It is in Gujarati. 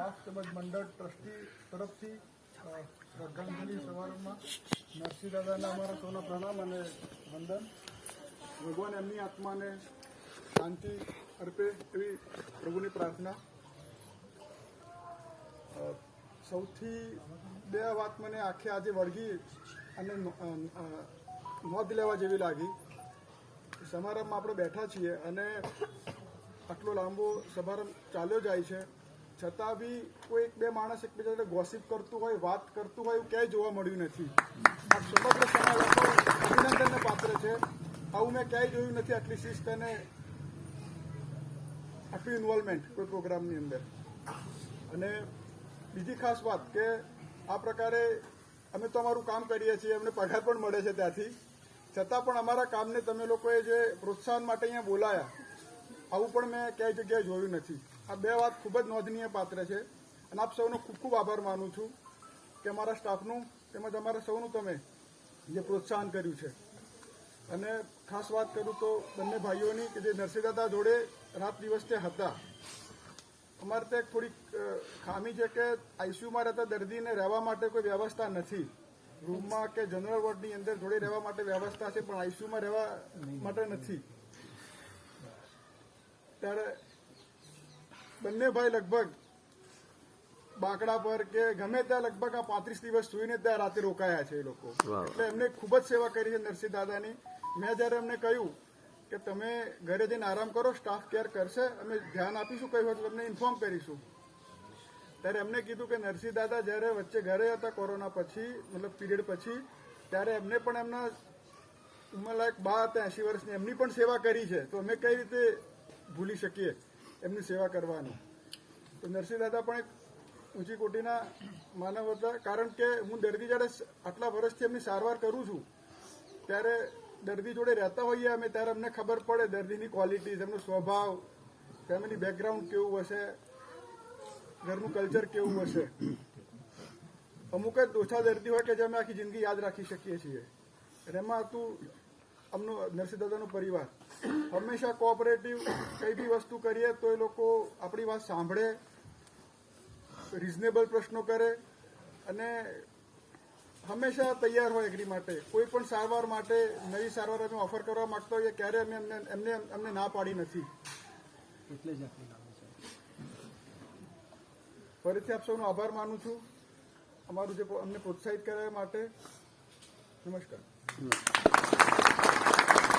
સ્ટાફ તેમજ મંડળ ટ્રસ્ટી તરફથી શ્રદ્ધાંજલિ સમારંભમાં નરસિંહ દાદાને અમારા સૌના પ્રણામ અને વંદન. ભગવાન એમની આત્માને શાંતિ અર્પે એવી પ્રભુની પ્રાર્થના. સૌથી બે વાત મને આખે આજે વળગી અને નોંધ લેવા જેવી લાગી. સમારંભમાં આપણે બેઠા છીએ અને આટલો લાંબો સમારંભ ચાલ્યો જાય છે, છતાં બી કોઈ એક બે માણસ એકબીજા સાથે ગોસિપ કરતું હોય, વાત કરતું હોય એવું ક્યાંય જોવા મળ્યું નથી. આ સમગ્ર સમાજ અભિનંદનને પાત્ર છે. આવું મેં ક્યાંય જોયું નથી, આટલી શિસ્ત અને આટલું ઇન્વોલ્વમેન્ટ કોઈ પ્રોગ્રામની અંદર. અને બીજી ખાસ વાત કે આ પ્રકારે અમે તો અમારું કામ કરીએ છીએ, અમને પગાર પણ મળે છે ત્યાંથી, છતાં પણ અમારા કામને તમે લોકોએ જે પ્રોત્સાહન માટે અહીંયા બોલાયા, આવું પણ મેં ક્યાંય જગ્યાએ જોયું નથી. આ બે વાત ખૂબ જ નોંધનીય પાત્ર છે અને આપ સૌનો ખૂબ ખૂબ આભાર માનું છું કે અમારા સ્ટાફનું તેમજ અમારા સૌનું તમે જે પ્રોત્સાહન કર્યું છે. અને ખાસ વાત કરું તો બંને ભાઈઓની કે જે નરસિંહ દાદા જોડે રાત દિવસ તે હતા. અમારે ત્યાં થોડીક ખામી છે કે આઈસીયુમાં રહેતા દર્દીને રહેવા માટે કોઈ વ્યવસ્થા નથી. રૂમમાં કે જનરલ વોર્ડની અંદર જોડે રહેવા માટે વ્યવસ્થા છે, પણ આઈસીયુમાં રહેવા માટે નથી. ત્યારે બંને ભાઈ લગભગ બાંકડા પર કે ગમે ત્યાં લગભગ આ 35 દિવસ સુઈને ત્યાં રાતે રોકાયા છે એ લોકો. એટલે એમને ખૂબ જ સેવા કરી છે નરસિંહ દાદાની. મેં જ્યારે એમને કહ્યું કે તમે ઘરે જઈને આરામ કરો, સ્ટાફ કેર કરશે, અમે ધ્યાન આપીશું, કહ્યું હોય તો તમને ઇન્ફોર્મ કરીશું. ત્યારે એમને કીધું કે નરસિંહ દાદા જ્યારે વચ્ચે ઘરે હતા કોરોના પછી, મતલબ પીરિયડ પછી, ત્યારે એમને પણ એમના ઉંમરલાયક 80 વર્ષની એમની પણ સેવા કરી છે. તો અમે કઈ રીતે ભૂલી શકીએ એમની સેવા કરવાનું. તો નરસિંહ દાદા પણ એક ઊંચી કોટીના માનવ હતા. કારણ કે હું દર્દી જ્યારે આટલા વર્ષથી એમની સારવાર કરું છું, ત્યારે દર્દી જોડે રહેતા હોઈએ અમે, ત્યારે અમને ખબર પડે દર્દીની ક્વોલિટીઝ, એમનો સ્વભાવ, ફેમિલી બેકગ્રાઉન્ડ કેવું હશે, ઘરનું કલ્ચર કેવું હશે. અમુક જ ઓછા દર્દી હોય કે જે અમે આખી જિંદગી યાદ રાખી શકીએ છીએ. એમાં હતું અમનું નરસિંહ દાદાનો પરિવાર. હંમેશા કોઓપરેટિવ, કઈ બી વસ્તુ કરીએ તો એ લોકો આપણી વાત સાંભળે, રિઝનેબલ પ્રશ્નો કરે અને હંમેશા તૈયાર હોય એગ્રી માટે. કોઈ પણ સારવાર માટે, નવી સારવાર અમે ઓફર કરવા માંગતા હોઈએ, ક્યારે અમે અમને ના પાડી નથી. એટલે જ ફરીથી આપ સૌનો આભાર માનું છું અમારું જે અમને પ્રોત્સાહિત કરવા માટે. નમસ્કાર.